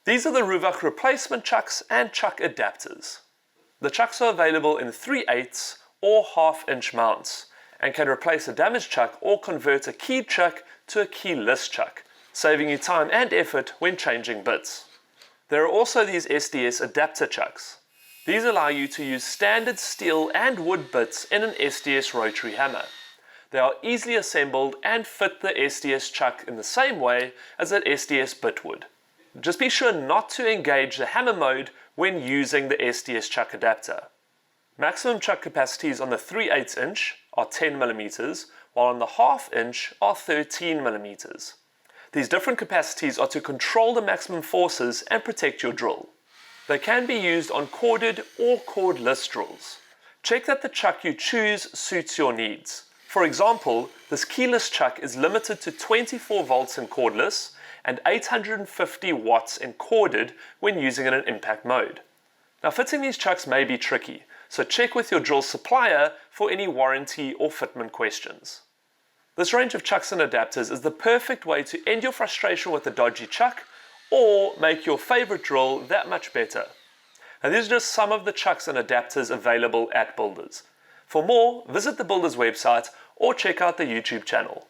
These are the Ruwag replacement chucks and chuck adapters. The chucks are available in 3/8 or 1/2 inch mounts and can replace a damaged chuck or convert a keyed chuck to a keyless chuck, saving you time and effort when changing bits. There are also these SDS adapter chucks. These allow you to use standard steel and wood bits in an SDS rotary hammer. They are easily assembled and fit the SDS chuck in the same way as an SDS bit would. Just be sure not to engage the hammer mode when using the SDS chuck adapter. Maximum chuck capacities on the 3/8 inch are 10 mm, while on the 1/2 inch are 13 mm. These different capacities are to control the maximum forces and protect your drill. They can be used on corded or cordless drills. Check that the chuck you choose suits your needs. For example, this keyless chuck is limited to 24 volts in cordless and 850 watts in corded when using it in impact mode. Now, fitting these chucks may be tricky, so check with your drill supplier for any warranty or fitment questions. This range of chucks and adapters is the perfect way to end your frustration with a dodgy chuck or make your favorite drill that much better. Now, these are just some of the chucks and adapters available at Builders. For more, visit the Builders website or check out the YouTube channel.